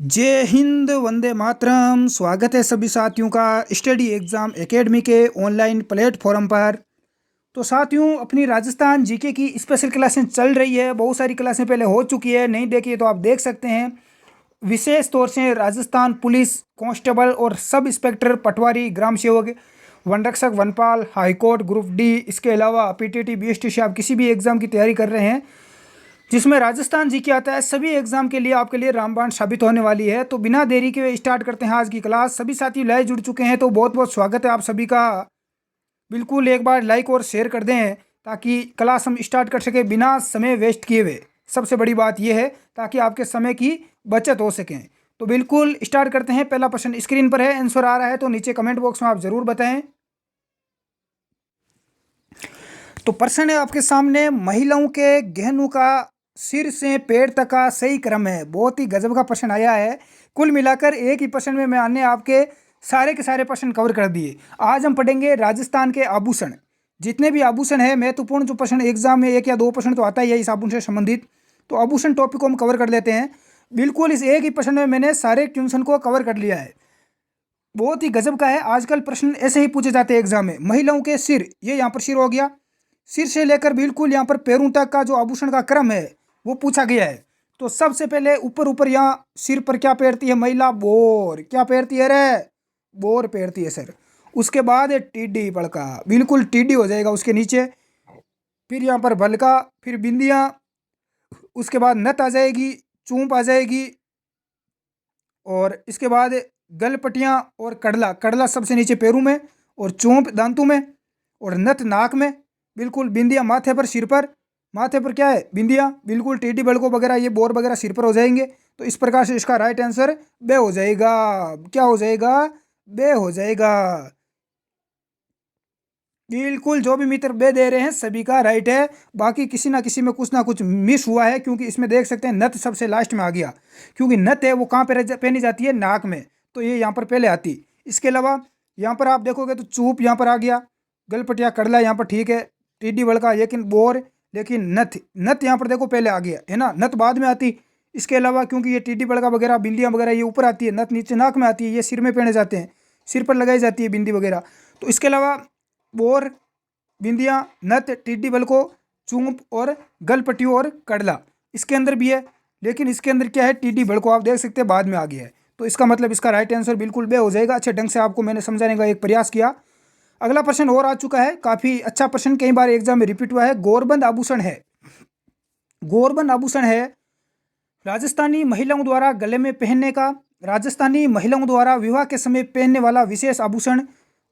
जय हिंद, वंदे मातरम। स्वागत है सभी साथियों का स्टडी एग्ज़ाम एकेडमी के ऑनलाइन प्लेटफॉर्म पर। तो साथियों, अपनी राजस्थान जीके की स्पेशल क्लासें चल रही है। बहुत सारी क्लासें पहले हो चुकी है, नहीं देखी है तो आप देख सकते हैं। विशेष तौर से राजस्थान पुलिस कांस्टेबल और सब इंस्पेक्टर, पटवारी, ग्राम सेवक, वन रक्षक, वनपाल, हाईकोर्ट, ग्रुप डी, इसके अलावा पीटीटी, बीएसटी से आप किसी भी एग्ज़ाम की तैयारी कर रहे हैं जिसमें राजस्थान जी के आता है, सभी एग्जाम के लिए आपके लिए रामबाण साबित होने वाली है। तो बिना देरी के स्टार्ट करते हैं आज की क्लास। सभी साथी लाइव जुड़ चुके हैं तो बहुत बहुत स्वागत है आप सभी का। बिल्कुल एक बार लाइक और शेयर कर दें ताकि क्लास हम स्टार्ट कर सके बिना समय वेस्ट किए हुए। सबसे बड़ी बात यह है ताकि आपके समय की बचत हो सके। तो बिल्कुल स्टार्ट करते हैं। पहला प्रश्न स्क्रीन पर है, आंसर आ रहा है तो नीचे कमेंट बॉक्स में आप जरूर बताएं। तो प्रश्न है आपके सामने, महिलाओं के गहनों का सिर से पैर तक का सही क्रम है। बहुत ही गजब का प्रश्न आया है। कुल मिलाकर एक ही प्रश्न में मैंने आपके सारे के सारे प्रश्न कवर कर दिए। आज हम पढ़ेंगे राजस्थान के आभूषण। जितने भी आभूषण है, महत्वपूर्ण जो प्रश्न एग्जाम में एक या दो प्रश्न तो आता ही है इस आभूषण से संबंधित, तो आभूषण टॉपिक को हम कवर कर लेते हैं। बिल्कुल इस एक ही प्रश्न में मैंने सारे क्वेश्चन को कवर कर लिया है। बहुत ही गजब का है। आजकल प्रश्न ऐसे ही पूछे जाते हैं एग्जाम में। महिलाओं के सिर, ये यहाँ पर सिर हो गया, सिर से लेकर बिल्कुल यहाँ पर पैरों तक का जो आभूषण का क्रम है वो पूछा गया है। तो सबसे पहले ऊपर ऊपर यहाँ सिर पर क्या पहनती है महिला? बोर। क्या पहनती है रे? बोर पहनती है सर। उसके बाद है टीडी बड़का, बिल्कुल टीडी हो जाएगा उसके नीचे। फिर यहाँ पर बलका, फिर बिंदियाँ, उसके बाद नथ आ जाएगी, चूंप आ जाएगी, और इसके बाद गलपटियाँ और कड़ला। कड़ला सबसे नीचे पैरों में, और चोंप दांतों में, और नथ नाक में। बिल्कुल बिंदियाँ माथे पर, सिर पर। माथे पर क्या है? बिंदियाँ। बिल्कुल टेडी बड़कों वगैरह, ये बोर वगैरह सिर पर हो जाएंगे। तो इस प्रकार से इसका राइट आंसर बे हो जाएगा। क्या हो जाएगा? बे हो जाएगा। बिल्कुल जो भी मित्र बे दे रहे हैं सभी का राइट है। बाकी किसी ना कुछ मिस हुआ है, क्योंकि इसमें देख सकते हैं नथ सबसे लास्ट में आ गया। क्योंकि नथ है वो कहाँ पे पहनी जाती है? नाक में, तो ये यहाँ पर पहले आती। इसके अलावा यहाँ पर आप देखोगे तो चूप यहाँ पर आ गया, गलपटिया कड़ला यहाँ पर ठीक है, टीडी बड़का, लेकिन बोर, लेकिन नथ, नथ यहाँ पर देखो पहले आ गया है ना, नथ बाद में आती। इसके अलावा क्योंकि ये टीडी बड़का वगैरह, बिंदियाँ वगैरह ये ऊपर आती है, नथ नीचे नाक में आती है, ये सिर में पहने जाते हैं, सिर पर लगाई जाती है बिंदी वगैरह। तो इसके अलावा बोर, बिंदियाँ, नथ, टिड्डी बलको, चूंप और गलपट्टी और कड़ला इसके अंदर भी है। लेकिन इसके अंदर क्या है? टिड्डी बलको आप देख सकते हैं बाद में आ गया है। तो इसका मतलब इसका राइट आंसर बिल्कुल बे हो जाएगा। अच्छे ढंग से आपको मैंने समझाने का एक प्रयास किया। अगला प्रश्न और आ चुका है, काफ़ी अच्छा प्रश्न, कई बार एग्जाम में रिपीट हुआ है। गोरबंद आभूषण है। गोरबंद आभूषण है राजस्थानी महिलाओं द्वारा गले में पहनने का, राजस्थानी महिलाओं द्वारा विवाह के समय पहनने वाला विशेष आभूषण।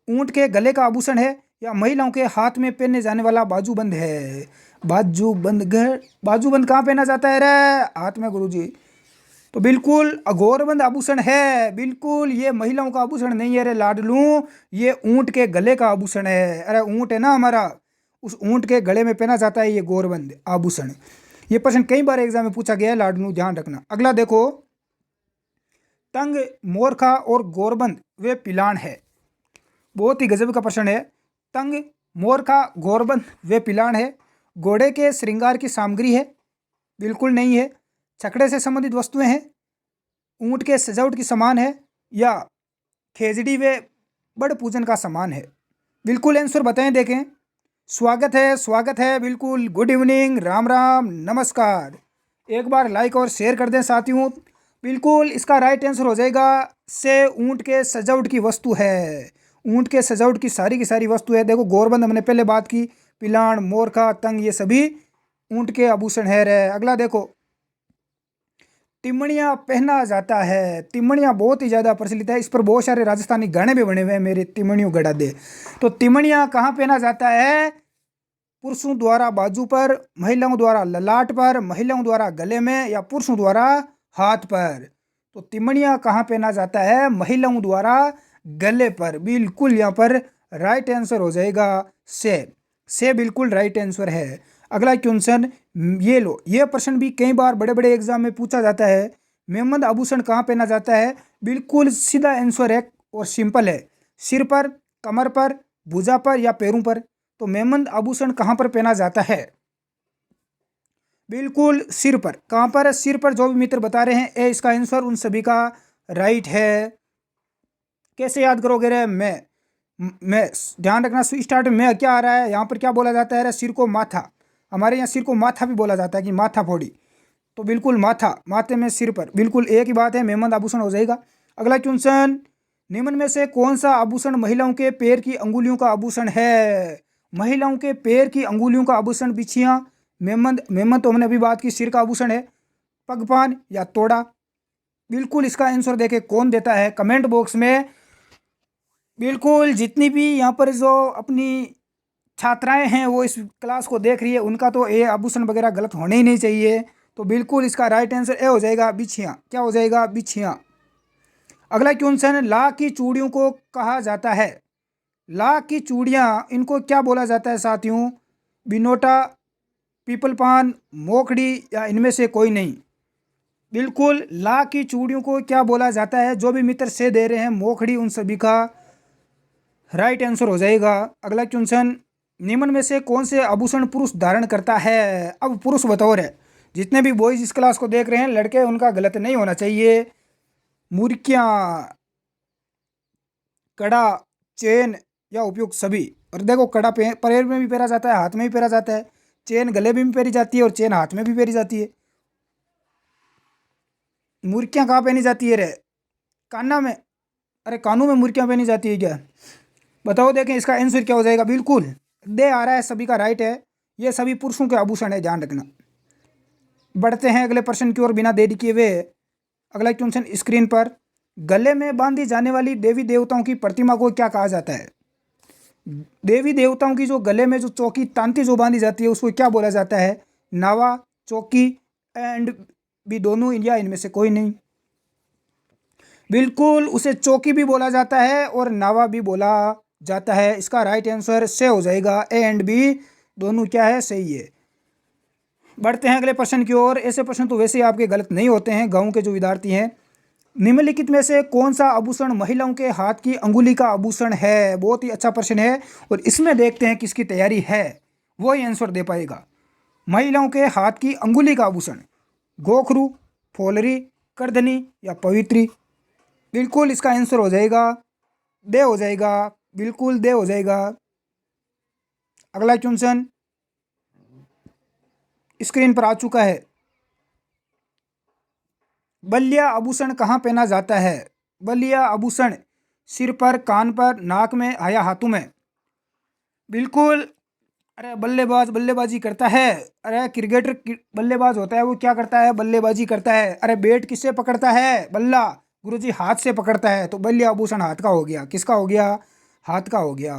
ऊंट के गले का आभूषण है, या महिलाओं के हाथ में पहने जाने वाला बाजूबंद है। बाजूबंद, घर बाजूबंद कहाँ पहना जाता है रे? हाथ में गुरुजी। तो बिल्कुल अघोरबंद आभूषण है। बिल्कुल ये महिलाओं का आभूषण नहीं है रे लाडलू, ये ऊंट के गले का आभूषण है। अरे ऊंट है ना हमारा, उस ऊंट के गले में पहना जाता है ये गोरबंद आभूषण। ये प्रश्न कई बार एग्जाम में पूछा गया है लाडलू, ध्यान रखना। अगला देखो, तंग, मोरखा और गोरबंद वे पिलान है। बहुत ही गजब का प्रश्न है। तंग, मोरखा, गोरबंद वे पिलान है। घोड़े के श्रृंगार की सामग्री है? बिल्कुल नहीं है। छकड़े से संबंधित वस्तुएं हैं। ऊंट के सजावट की समान है, या खेजड़ी व बड़ पूजन का समान है? बिल्कुल आंसर बताएं, देखें। स्वागत है, स्वागत है, बिल्कुल गुड इवनिंग, राम राम, नमस्कार। एक बार लाइक और शेयर कर दें साथियों। बिल्कुल इसका राइट आंसर हो जाएगा से ऊंट के सजावट की वस्तु है। ऊंट के सजावट की सारी वस्तु है। देखो गोरबंद हमने पहले बात की, पिलान, मोरखा, तंग ये सभी ऊंट के आभूषण है रे। अगला देखो, तिमणिया पहना जाता है। तिमणिया बहुत ही ज़्यादा प्रचलित है, इस पर बहुत सारे राजस्थानी गाने भी बने हुए हैं, मेरे तिमणियों गड़ा दे। तो तिमणिया कहाँ पहना जाता है? पुरुषों द्वारा बाजू पर, महिलाओं द्वारा ललाट पर, महिलाओं द्वारा गले में, या पुरुषों द्वारा हाथ पर। तो तिमणिया कहाँ पहना जाता है? महिलाओं द्वारा गले पर। बिल्कुल यहाँ पर राइट आंसर हो जाएगा से बिल्कुल राइट आंसर है। अगला क्वेश्चन ये लो, ये प्रश्न भी कई बार बड़े बड़े एग्जाम में पूछा जाता है। मेमंद आभूषण कहाँ पहना जाता है? बिल्कुल सीधा आंसर है और सिंपल है, सिर पर, कमर पर, भुजा पर, या पैरों पर। तो मेमंद आभूषण कहाँ पर पहना जाता है? बिल्कुल सिर पर। कहाँ पर है? सिर पर। जो भी मित्र बता रहे हैं ए इसका आंसर उन सभी का राइट है। कैसे याद करोगे रे? मैं ध्यान रखना, स्टार्ट में क्या आ रहा है यहाँ पर? क्या बोला जाता है रे? सिर को माथा। हमारे यहाँ सिर को माथा भी बोला जाता है कि माथा फोड़ी। तो बिल्कुल माथा, माथे में सिर पर, बिल्कुल एक ही बात है, मेहमान आभूषण हो जाएगा। अगला क्वेश्चन, निम्न में से कौन सा आभूषण महिलाओं के पैर की अंगुलियों का आभूषण है? महिलाओं के पैर की अंगुलियों का आभूषण बिछिया, मेहमंद। मेहमंद तो हमने अभी बात की, सिर का आभूषण है। पगपान या तोड़ा। बिल्कुल इसका आंसर देखे कौन देता है कमेंट बॉक्स में। बिल्कुल जितनी भी यहाँ पर जो अपनी छात्राएं हैं वो इस क्लास को देख रही है, उनका तो ये आभूषण वगैरह गलत होने ही नहीं चाहिए। तो बिल्कुल इसका राइट आंसर ए हो जाएगा, बिछिया। क्या हो जाएगा? बिछिया। अगला क्वेश्चन, ला की चूड़ियों को कहा जाता है? ला की चूड़ियाँ, इनको क्या बोला जाता है साथियों? बिनोटा, पीपल पान, मोखड़ी या इनमें से कोई नहीं? बिल्कुल ला की चूड़ियों को क्या बोला जाता है? जो भी मित्र से दे रहे हैं मोखड़ी, उन सभी का राइट आंसर हो जाएगा। अगला क्वेश्चन, निम्न में से कौन से आभूषण पुरुष धारण करता है? अब पुरुष बतौर है, जितने भी बॉयज इस क्लास को देख रहे हैं लड़के, उनका गलत नहीं होना चाहिए। मुर्कियाँ, कड़ा, चेन या उपयुक्त सभी। और देखो कड़ा पैर में भी पहना जाता है, हाथ में भी पहना जाता है। चेन गले में भी पहनी जाती है और चेन हाथ में भी पहनी जाती है। मुर्कियाँ कहाँ पहनी जाती है रे? काना में। अरे कानों में मुर्कियाँ पहनी जाती है क्या? बताओ, देखें इसका आंसर क्या हो जाएगा। बिल्कुल दे आ रहा है, सभी का राइट है। ये सभी पुरुषों के आभूषण है, ध्यान रखना। बढ़ते हैं अगले प्रश्न की ओर बिना देरी किए हुए। अगला क्वेश्चन स्क्रीन पर, गले में बांधी जाने वाली देवी देवताओं की प्रतिमा को क्या कहा जाता है? देवी देवताओं की जो गले में जो चौकी तांती जो बांधी जाती है उसको क्या बोला जाता है? नावा, चौकी एंड भी दोनों या इनमें से कोई नहीं? बिल्कुल उसे चौकी भी बोला जाता है और नावा भी बोला जाता है। इसका राइट आंसर से हो जाएगा, ए एंड बी दोनों क्या है? सही है। बढ़ते हैं अगले प्रश्न की ओर। ऐसे प्रश्न तो वैसे ही आपके गलत नहीं होते हैं, गांव के जो विद्यार्थी हैं। निम्नलिखित में से कौन सा आभूषण महिलाओं के हाथ की अंगुली का आभूषण है? बहुत ही अच्छा प्रश्न है और इसमें देखते हैं किसकी तैयारी है, वो ही आंसर दे पाएगा। महिलाओं के हाथ की अंगुली का आभूषण, गोखरू, फोलरी, करधनी या पवित्री? बिल्कुल इसका आंसर हो जाएगा, दे हो जाएगा। बिल्कुल दे हो जाएगा। अगला क्वेश्चन स्क्रीन पर आ चुका है। बलिया आभूषण कहाँ पहना जाता है? बलिया आभूषण सिर पर, कान पर, नाक में या हाथों में? बिल्कुल। अरे बल्लेबाज बल्लेबाजी करता है। अरे क्रिकेटर बल्लेबाज होता है, वो क्या करता है? बल्लेबाजी करता है। अरे बैट किससे पकड़ता है? बल्ला गुरुजी हाथ से पकड़ता है। तो बल्ले आभूषण हाथ का हो गया। किसका हो गया? हाथ का हो गया।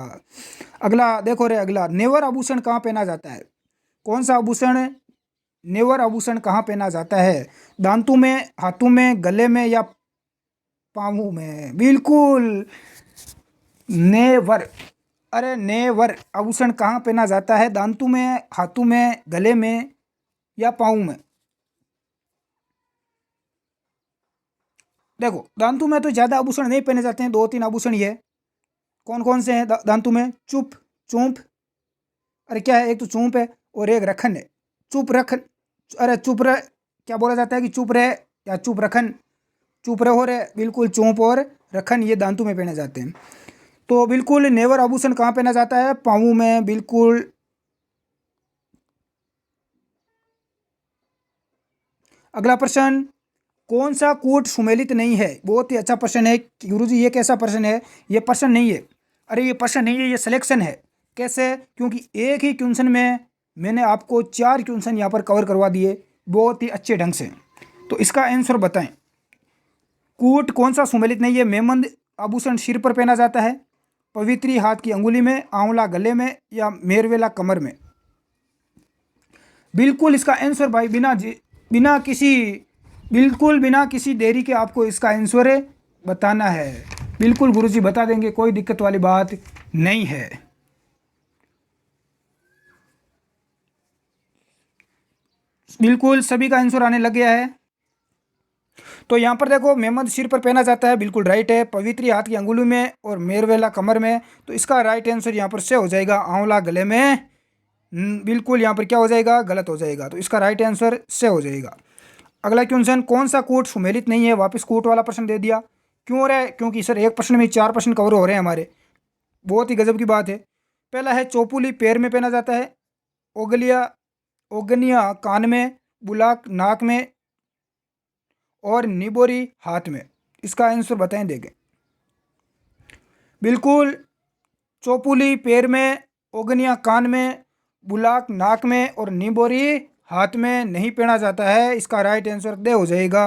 अगला देखो रे, अगला नेवर आभूषण कहाँ पहना जाता है? कौन सा आभूषण नेवर आभूषण कहाँ पहना जाता है? दांतों में, हाथों में, गले में या पाँवों में? बिल्कुल नेवर। अरे नेवर आभूषण कहाँ पहना जाता है? दांतों में, हाथों में, गले में या पाँव में? देखो दांतों में तो ज़्यादा आभूषण नहीं पहने जाते हैं, दो तीन आभूषण ही है। कौन कौन से हैं दांतों में? चुप, चूंप। अरे क्या है? एक तो चूंप है और एक रखन है। चुप रखन। अरे चुप रहे, क्या बोला जाता है कि चुप रहे या चुप रखन? चुप रहो रे। बिल्कुल चूंप और रखन ये दांतों में पहने जाते हैं। तो बिल्कुल नेवर आभूषण कहाँ पहना जाता है? पाँवों में। बिल्कुल। अगला प्रश्न, कौन सा कूट सुमेलित नहीं है? बहुत ही अच्छा प्रश्न है कि गुरुजी ये कैसा प्रश्न है? ये प्रश्न नहीं है। अरे ये प्रश्न नहीं है, ये सिलेक्शन है। कैसे? क्योंकि एक ही क्वेश्चन में मैंने आपको 4 क्वेश्चन यहाँ पर कवर करवा दिए बहुत ही अच्छे ढंग से। तो इसका आंसर बताएं। कूट कौन सा सुमेलित नहीं है? मेमंद आभूषण सिर पर पहना जाता है, पवित्री हाथ की अंगुली में, आंवला गले में या मेरवेला कमर में? बिल्कुल इसका आंसर भाई बिना किसी बिल्कुल बिना किसी देरी के आपको इसका आंसर बताना है। बिल्कुल गुरुजी बता देंगे, कोई दिक्कत वाली बात नहीं है। बिल्कुल सभी का आंसर आने लग गया है। तो यहाँ पर देखो, मेहमद सिर पर पहना जाता है, बिल्कुल राइट है। पवित्री हाथ की अंगुली में और मेरवेला कमर में। तो इसका राइट आंसर यहाँ पर से हो जाएगा, आंवला गले में बिल्कुल यहाँ पर क्या हो जाएगा, गलत हो जाएगा। तो इसका राइट आंसर से हो जाएगा। अगला क्वेश्चन, कौन सा कूट सुमेलित नहीं है? वापस कूट वाला प्रश्न दे दिया। क्यों हो रहा है? क्योंकि सर एक प्रश्न में 4 प्रश्न कवर हो रहे हैं हमारे। बहुत ही गजब की बात है। पहला है चौपुली पैर में पहना जाता है, ओगलिया ओगनिया कान में, बुलाक नाक में और निबोरी हाथ में। इसका आंसर बताएं देंगे। बिल्कुल, चौपुली पैर में, ओगनिया कान में, बुलाक नाक में और निबोरी हाथ में नहीं पहना जाता है। इसका राइट आंसर दे हो जाएगा।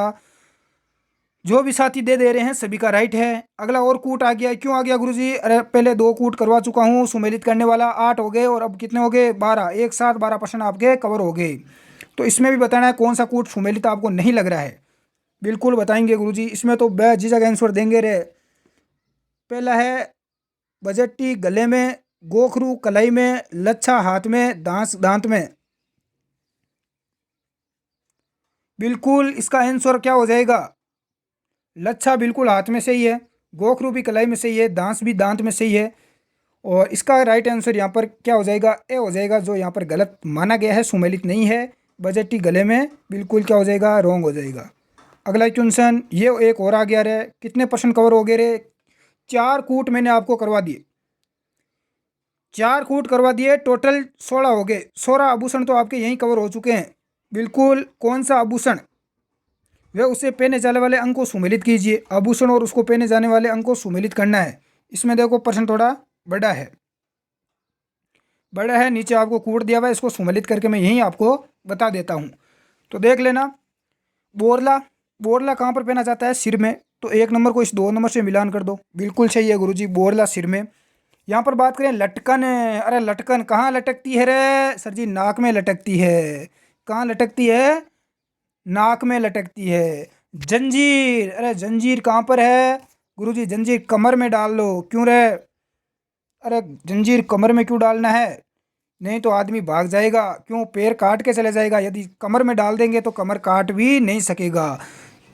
जो भी साथी दे रहे हैं सभी का राइट है। अगला और कूट आ गया। क्यों आ गया गुरुजी? अरे पहले 2 कूट करवा चुका हूँ सुमेलित करने वाला, 8 हो गए और अब कितने हो गए? 12। एक साथ 12 प्रश्न आपके कवर हो गए। तो इसमें भी बताना है कौन सा कूट सुमेलित आपको नहीं लग रहा है। बिल्कुल बताएंगे गुरुजी, इसमें तो बेझिझक आंसर देंगे रे। पहला है बजट्टी गले में, गोखरू कलाई में, लच्छा हाथ में, दांत में। बिल्कुल इसका आंसर क्या हो जाएगा? लच्छा बिल्कुल हाथ में सही है, गोखरू भी कलाई में सही है, दांत भी दांत में सही है। और इसका राइट आंसर यहाँ पर क्या हो जाएगा? ए हो जाएगा, जो यहाँ पर गलत माना गया है, सुमेलित नहीं है। बजट्टी गले में बिल्कुल क्या हो जाएगा? रॉन्ग हो जाएगा। अगला क्वेश्चन, ये एक और आ गया रे। कितने प्रश्न कवर हो गए रे? 4 कूट मैंने आपको करवा दिए, 4 कूट करवा दिए, टोटल 16 हो गए। 16 आभूषण तो आपके यहीं कवर हो चुके हैं। बिल्कुल, कौन सा आभूषण वे उसे पहने जाने वाले अंक को सुमेलित कीजिए। आभूषण और उसको पहने जाने वाले अंक को सुमेलित करना है। इसमें देखो प्रश्न थोड़ा बड़ा है, बड़ा है। नीचे आपको कूट दिया हुआ है, इसको सुमेलित करके मैं यहीं आपको बता देता हूँ। तो देख लेना। बोरला, बोरला कहाँ पर पहना जाता है? सिर में। तो 1 नंबर को इस 2 नंबर से मिलान कर दो। बिल्कुल सही है गुरुजी, बोरला सिर में। यहाँ पर बात करें लटकन, अरे लटकन कहाँ लटकती है रे? सर जी नाक में लटकती है। कहाँ लटकती है? नाक में लटकती है। जंजीर, अरे जंजीर कहाँ पर है? गुरुजी जंजीर कमर में डाल लो। क्यों रे? अरे जंजीर कमर में क्यों डालना है? नहीं तो आदमी भाग जाएगा। क्यों? पैर काट के चले जाएगा। यदि कमर में डाल देंगे तो कमर काट भी नहीं सकेगा।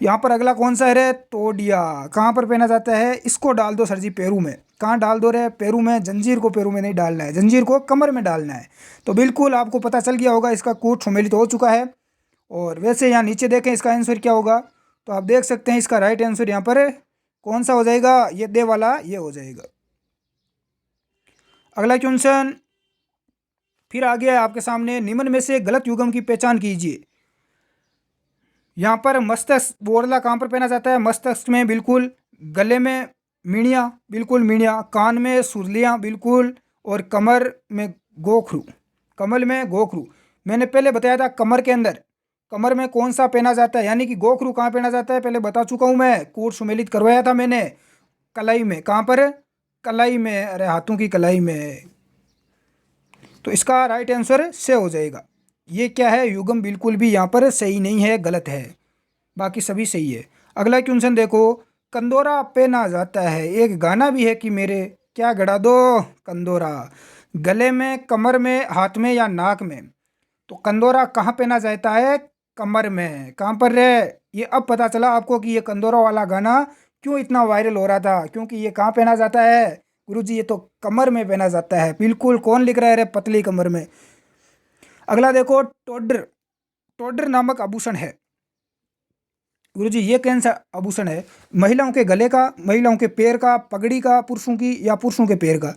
यहाँ पर अगला कौन सा है रे? तोड़िया कहाँ पर पहना जाता है? इसको डाल दो सर जी पैरू में। कहाँ डाल दो रे? पैरू में। जंजीर को पैरू में नहीं डालना है, जंजीर को कमर में डालना है। तो बिल्कुल आपको पता चल गया होगा, इसका कूट सुमेलित हो चुका है। और वैसे यहाँ नीचे देखें इसका आंसर क्या होगा, तो आप देख सकते हैं इसका राइट आंसर यहाँ पर कौन सा हो जाएगा? ये दे वाला ये हो जाएगा। अगला क्वेश्चन फिर आ गया है आपके सामने। निम्न में से गलत युग्म की पहचान कीजिए। यहाँ पर मस्तक, बोरला कहाँ पर पहना जाता है? मस्तक में। बिल्कुल। गले में मीणिया, बिल्कुल मीणिया। कान में सुरलियाँ, बिल्कुल। और कमर में गोखरू, कमर में गोखरू। मैंने पहले बताया था कमर के अंदर, कमर में कौन सा पहना जाता है, यानी कि गोखरू कहाँ पहना जाता है पहले बता चुका हूँ मैं। कूट सुमेलित करवाया था मैंने। कलाई में। कहाँ पर? कलाई में, अरे हाथों की कलाई में। तो इसका राइट आंसर से हो जाएगा। ये क्या है? युग्म बिल्कुल भी यहाँ पर सही नहीं है, गलत है। बाकी सभी सही है। अगला क्वेश्चन देखो। कंदोरा पहना जाता है, एक गाना भी है कि मेरे क्या गड़ा दो कंदोरा। गले में, कमर में, हाथ में या नाक में? तो कंदोरा कहाँ पहना जाता है? कमर में। कहाँ पर रे? ये अब पता चला आपको कि ये कंदोरा वाला गाना क्यों इतना वायरल हो रहा था, क्योंकि ये कहाँ पहना जाता है गुरुजी? ये तो कमर में पहना जाता है। बिल्कुल, कौन लिख रहा है रे? पतली कमर में। अगला देखो, टोडर, टोडर नामक आभूषण है। गुरुजी ये कौन सा आभूषण है? महिलाओं के गले का, महिलाओं के पैर का, पगड़ी का, पुरुषों की या पुरुषों के पैर का?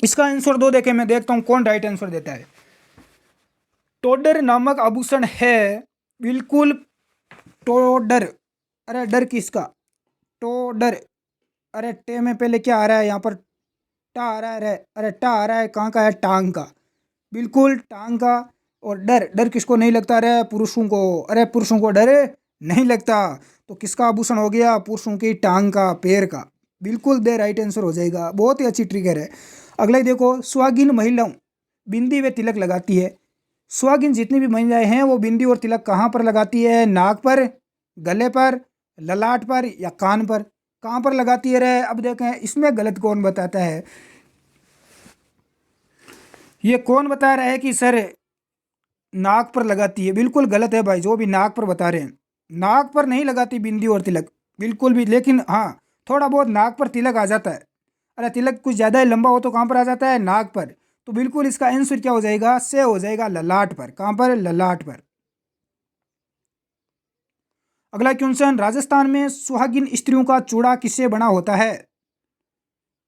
इसका आंसर दो, देखे मैं देखता हूँ कौन राइट आंसर देता है। टोडर नामक आभूषण है, बिल्कुल टोडर। अरे डर किसका? टोडर। अरे टे में पहले क्या आ रहा है यहाँ पर? टा आ रहा है रे। अरे टा आ रहा है, कहाँ का है? टांग का। बिल्कुल टांग का। और डर, डर किसको नहीं लगता रे? पुरुषों को। अरे पुरुषों को डर नहीं लगता। तो किसका आभूषण हो गया? पुरुषों की टांग का, पैर का। बिल्कुल दे राइट आंसर हो जाएगा। बहुत ही अच्छी ट्रिगर है। अगला ही देखो, सुहागिन महिलाओं बिंदी व तिलक लगाती है। सुहागिन जितनी भी महिलाएं हैं वो बिंदी और तिलक कहाँ पर लगाती है? नाक पर, गले पर, ललाट पर या कान पर? कहाँ पर लगाती है रे? अब देखें इसमें गलत कौन बताता है। ये कौन बता रहा है कि सर नाक पर लगाती है? बिल्कुल गलत है भाई, जो भी नाक पर बता रहे हैं। नाक पर नहीं लगाती बिंदी और तिलक, बिल्कुल भी। लेकिन हाँ, थोड़ा बहुत नाक पर तिलक आ जाता है। अरे तिलक कुछ ज़्यादा ही लंबा हो तो कहाँ पर आ जाता है? नाक पर। तो बिल्कुल इसका आंसर क्या हो जाएगा, से हो जाएगा ललाट पर। कहाँ पर, ललाट पर। अगला क्वेश्चन, राजस्थान में सुहागिन स्त्रियों का चूड़ा किससे बना होता है?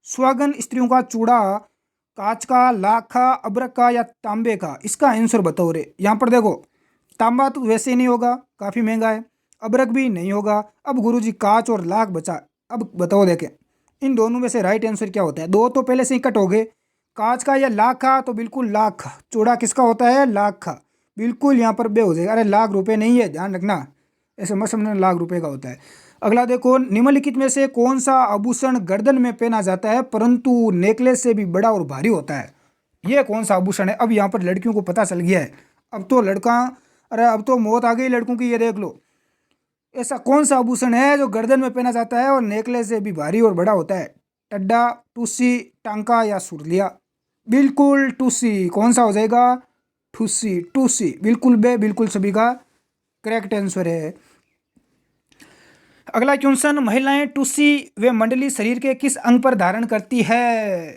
सुहागन स्त्रियों का चूड़ा कांच का, लाख का, अब्रक का या तांबे का? इसका आंसर बताओ रे। यहाँ पर देखो, तांबा तो वैसे ही नहीं होगा, काफ़ी महंगा है। अब्रक भी नहीं होगा। अब गुरुजी कांच और लाख बचा। अब बताओ देखें, इन दोनों में से राइट आंसर क्या होता है? दो तो पहले से ही कट हो गए, कांच का या लाख का, तो बिल्कुल लाख का। चूड़ा किसका होता है? लाख का। बिल्कुल यहाँ पर बे हो जाएगा। अरे लाख रुपए नहीं है, ध्यान रखना, ऐसे मत समझना लाख रुपए का होता है। अगला देखो, निम्नलिखित में से कौन सा आभूषण गर्दन में पहना जाता है परंतु नेकलेस से भी बड़ा और भारी होता है? ये कौन सा आभूषण है? अब यहाँ पर लड़कियों को पता चल गया है। अब तो लड़का, अरे अब तो मौत आ गई लड़कों की, ये देख लो। ऐसा कौन सा आभूषण है जो गर्दन में पहना जाता है और नेकलेस से भी भारी और बड़ा होता है? टड्डा, टूसी, टांका या सुरलिया? बिल्कुल टूसी। कौन सा हो जाएगा? टूसी, टूसी। बिल्कुल बे, बिल्कुल सभी का करेक्ट आंसर है। अगला क्वेश्चन, महिलाएं टूसी व मंडली शरीर के किस अंग पर धारण करती है?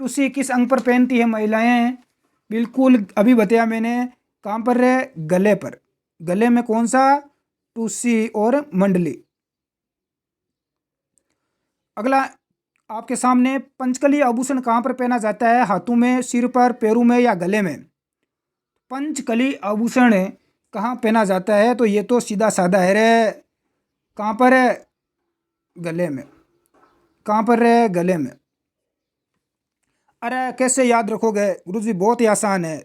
टूसी किस अंग पर पहनती है महिलाएं? बिल्कुल अभी बताया मैंने, कहाँ पर है? गले पर। गले में कौन सा? टूसी और मंडली। अगला आपके सामने, पंचकली आभूषण कहाँ पर पहना जाता है? हाथों में, सिर पर, पैरों में या गले में? पंचकली आभूषण कहाँ पहना जाता है? तो ये तो सीधा साधा है रे। कहाँ पर है? गले में। कहाँ पर है? गले में। अरे कैसे याद रखोगे गुरुजी? बहुत ही आसान है।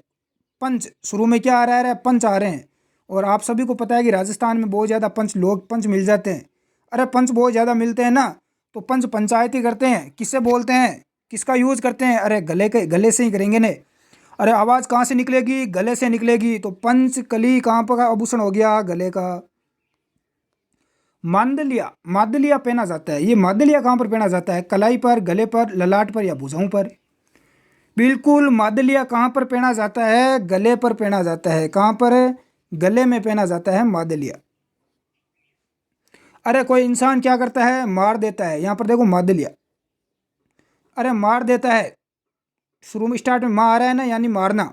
पंच, शुरू में क्या आ रहा है? पंच आ रहे हैं। और आप सभी को पता है कि राजस्थान में बहुत ज़्यादा पंच मिल जाते हैं। अरे पंच बहुत ज़्यादा मिलते हैं ना, तो पंच पंचायती करते हैं। किससे बोलते हैं? किसका यूज़ करते हैं? अरे गले से ही करेंगे ने। अरे आवाज़ कहाँ से निकलेगी? गले से निकलेगी। तो पंच कली कहाँ पर आभूषण हो गया? गले का। मांदलिया, मादलिया पहना जाता है। ये मादलिया कहाँ पर पहना जाता है? कलाई पर, गले पर, ललाट पर या भुजाओं पर? बिल्कुल, मादलिया कहाँ पर पहना जाता है? गले पर पहना जाता है। कहाँ पर? गले में पहना जाता है मादलिया। अरे कोई इंसान क्या करता है? मार देता है। यहाँ पर देखो मादलिया, अरे मार देता है। शुरू में स्टार्ट में मार आ रहा है ना, यानी मारना।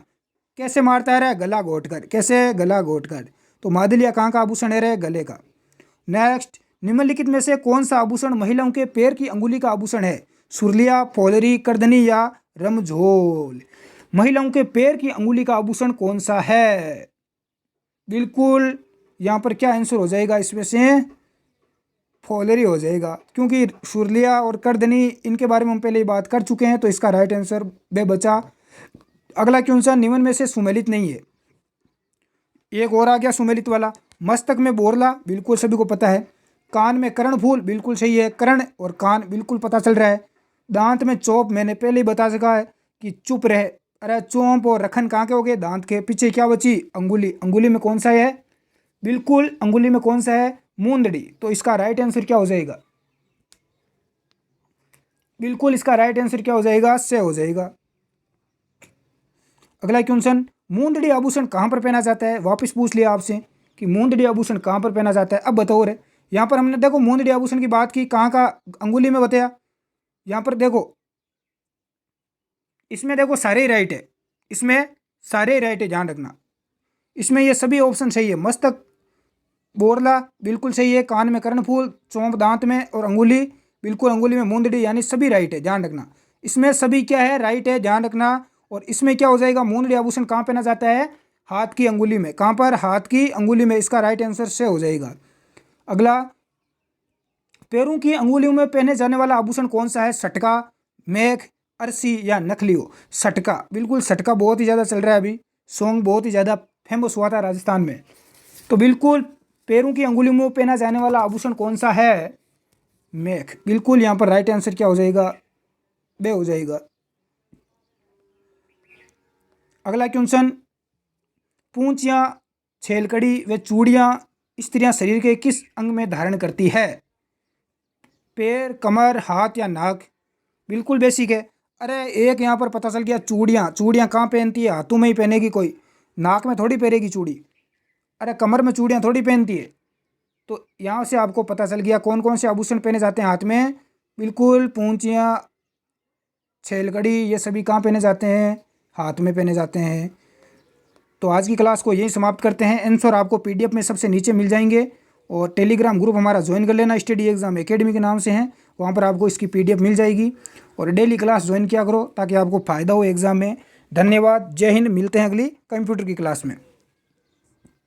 कैसे मारता है रे? गला घोट कर। कैसे? गला घोट कर। तो मादलिया कहाँ का आभूषण है रे? गले का। नेक्स्ट, निम्नलिखित में से कौन सा आभूषण महिलाओं के पैर की अंगुली का आभूषण है? सुरलिया, फोलरी, करधनी या रमझोल? महिलाओं के पैर की अंगुली का आभूषण कौन सा है? बिल्कुल यहाँ पर क्या आंसर हो जाएगा इसमें से? फोलरी हो जाएगा, क्योंकि सुरलिया और करधनी इनके बारे में हम पहले ही बात कर चुके हैं। तो इसका राइट आंसर बे बचा। अगला क्वेश्चन, निम्न में से सुमेलित नहीं है। एक और आ गया सुमेलित वाला। मस्तक में बोरला, बिल्कुल सभी को पता है। कान में कर्णफूल, बिल्कुल सही है। कर्ण और कान बिल्कुल पता चल रहा है। दांत में चौप, मैंने पहले ही बता सका है कि चुप रहे। अरे चौंप और रखन कहाँ के हो गए? दांत के। पीछे क्या बची? अंगुली। अंगुली में कौन सा है? बिल्कुल अंगुली में कौन सा है? मूंदड़ी। तो इसका राइट आंसर क्या हो जाएगा? बिल्कुल इसका राइट आंसर क्या हो जाएगा? से हो जाएगा। अगला क्वेश्चन, मूंदड़ी आभूषण कहाँ पर पहना जाता है? वापस पूछ लिया आपसे कि मूंदड़ी आभूषण कहाँ पर पहना जाता है। अब बताओ रे। यहाँ पर हमने देखो मूंदड़ी आभूषण की बात की, कहाँ का? अंगुली में बताया। यहाँ पर देखो, इसमें देखो सारे ही राइट है। इसमें सारे ही राइट है, ध्यान रखना। इसमें ये सभी ऑप्शन सही है। मस्तक, बोरला बिल्कुल सही है। कान में कर्णफूल, चौंप दांत में, और अंगुली, बिल्कुल अंगुली में मूंदड़ी, यानी सभी राइट है, ध्यान रखना। इसमें सभी क्या है? राइट है, ध्यान रखना। और इसमें क्या हो जाएगा? मूंदड़ी आभूषण कहाँ पहना जाता है? हाथ की अंगुली में। कहाँ पर? हाथ की अंगुली में। इसका राइट आंसर से हो जाएगा। अगला, पैरों की अंगुलियों में पहने जाने वाला आभूषण कौन सा है? सटका, मेख, अरसी या नखलियो? सटका, बिल्कुल सटका बहुत ही ज़्यादा चल रहा है अभी। सॉन्ग बहुत ही ज़्यादा फेमस हुआ था राजस्थान में। तो बिल्कुल पैरों की अंगुलियों में पहना जाने वाला आभूषण कौन सा है? मेख। बिल्कुल यहाँ पर राइट आंसर क्या हो जाएगा? बे हो जाएगा। अगला क्वेश्चन, पूंछियाँ, छेलकड़ी व चूड़ियाँ स्त्रियाँ शरीर के किस अंग में धारण करती है? पैर, कमर, हाथ या नाक? बिल्कुल बेसिक है। अरे एक यहाँ पर पता चल गया, चूड़ियाँ। चूड़ियाँ कहाँ पहनती है? हाथों में ही पहनेगी कोई, नाक में थोड़ी पहनेगी चूड़ी। अरे कमर में चूड़ियाँ थोड़ी पहनती है। तो यहाँ से आपको पता चल गया कौन कौन से आभूषण पहने जाते हैं हाथ में। बिल्कुल पूंछियाँ, छेलकड़ी ये सभी कहाँ पहने जाते हैं? हाथ में पहने जाते हैं। तो आज की क्लास को यहीं समाप्त करते हैं। आंसर आपको PDF में सबसे नीचे मिल जाएंगे और टेलीग्राम ग्रुप हमारा ज्वाइन कर लेना, स्टडी एग्जाम एकेडमी के नाम से हैं, वहाँ पर आपको इसकी PDF मिल जाएगी। और डेली क्लास ज्वाइन किया करो ताकि आपको फ़ायदा हो एग्ज़ाम में। धन्यवाद, जय हिंद। मिलते हैं अगली कंप्यूटर की क्लास में।